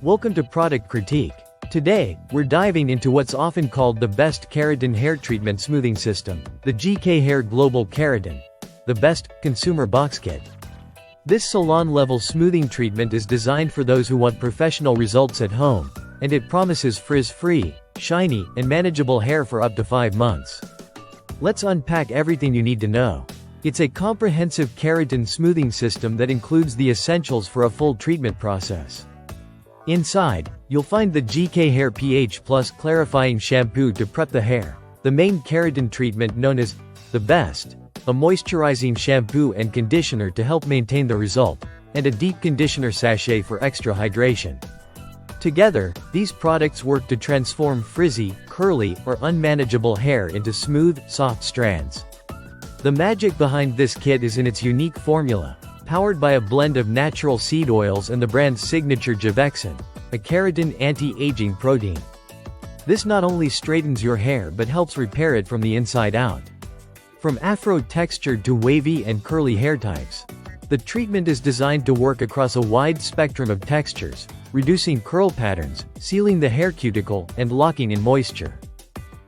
Welcome to Product Critique. Today, we're diving into what's often called the best keratin hair treatment smoothing system, the GK Hair Global Keratin. The best consumer box kit. This salon-level smoothing treatment is designed for those who want professional results at home, and it promises frizz-free, shiny, and manageable hair for up to 5 months. Let's unpack everything you need to know. It's a comprehensive keratin smoothing system that includes the essentials for a full treatment process. Inside, you'll find the GK Hair pH Plus clarifying shampoo to prep the hair, the main keratin treatment known as the best, a moisturizing shampoo and conditioner to help maintain the result, and a deep conditioner sachet for extra hydration. Together, these products work to transform frizzy, curly, or unmanageable hair into smooth, soft strands. The magic behind this kit is in its unique formula, powered by a blend of natural seed oils and the brand's signature Jevexin, a keratin anti-aging protein. This not only straightens your hair but helps repair it from the inside out. From afro-textured to wavy and curly hair types, the treatment is designed to work across a wide spectrum of textures, reducing curl patterns, sealing the hair cuticle, and locking in moisture.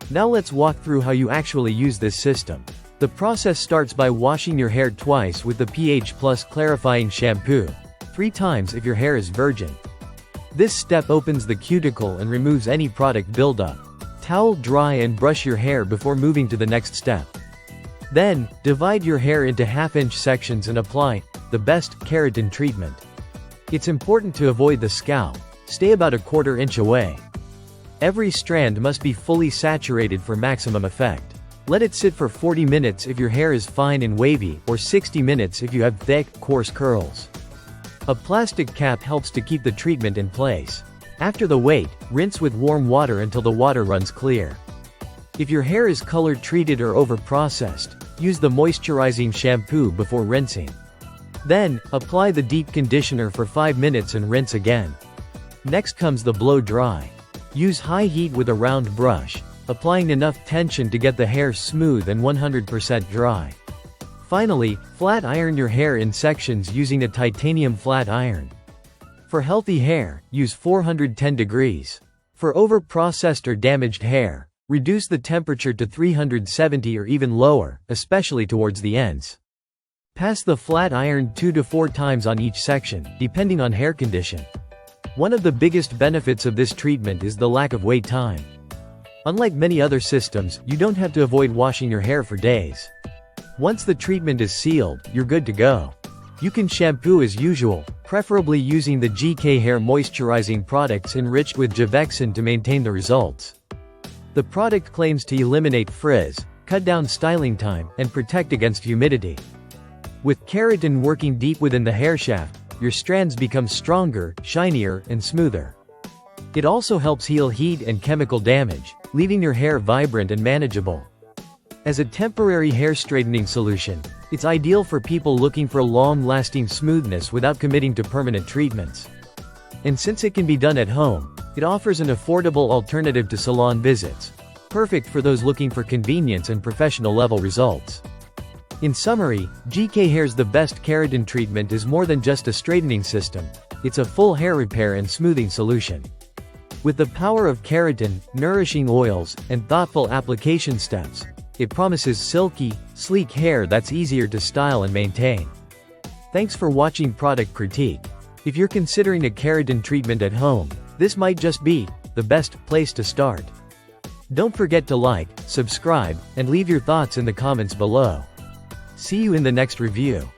Now let's walk through how you actually use this system. The process starts by washing your hair twice with the pH Plus clarifying shampoo, 3 times if your hair is virgin. This step opens the cuticle and removes any product buildup. Towel dry and brush your hair before moving to the next step. Then, divide your hair into half-inch sections and apply the best keratin treatment. It's important to avoid the scalp. Stay about a 1/4 inch away. Every strand must be fully saturated for maximum effect. Let it sit for 40 minutes if your hair is fine and wavy, or 60 minutes if you have thick, coarse curls. A plastic cap helps to keep the treatment in place. After the wait, rinse with warm water until the water runs clear. If your hair is color-treated or over-processed, use the moisturizing shampoo before rinsing. Then, apply the deep conditioner for 5 minutes and rinse again. Next comes the blow-dry. Use high heat with a round brush, applying enough tension to get the hair smooth and 100% dry. Finally, flat iron your hair in sections using a titanium flat iron. For healthy hair, use 410 degrees. For over-processed or damaged hair, reduce the temperature to 370 or even lower, especially towards the ends. Pass the flat iron 2 to 4 times on each section, depending on hair condition. One of the biggest benefits of this treatment is the lack of wait time. Unlike many other systems, you don't have to avoid washing your hair for days. Once the treatment is sealed, you're good to go. You can shampoo as usual, preferably using the GK Hair moisturizing products enriched with Jevexin to maintain the results. The product claims to eliminate frizz, cut down styling time, and protect against humidity. With keratin working deep within the hair shaft, your strands become stronger, shinier, and smoother. It also helps heal heat and chemical damage, leaving your hair vibrant and manageable. As a temporary hair straightening solution, it's ideal for people looking for long-lasting smoothness without committing to permanent treatments. And since it can be done at home, it offers an affordable alternative to salon visits, perfect for those looking for convenience and professional-level results. In summary, GK Hair's the best keratin treatment is more than just a straightening system, it's a full hair repair and smoothing solution. With the power of keratin, nourishing oils, and thoughtful application steps, it promises silky, sleek hair that's easier to style and maintain. Thanks for watching Product Critique. If you're considering a keratin treatment at home, this might just be the best place to start. Don't forget to like, subscribe, and leave your thoughts in the comments below. See you in the next review.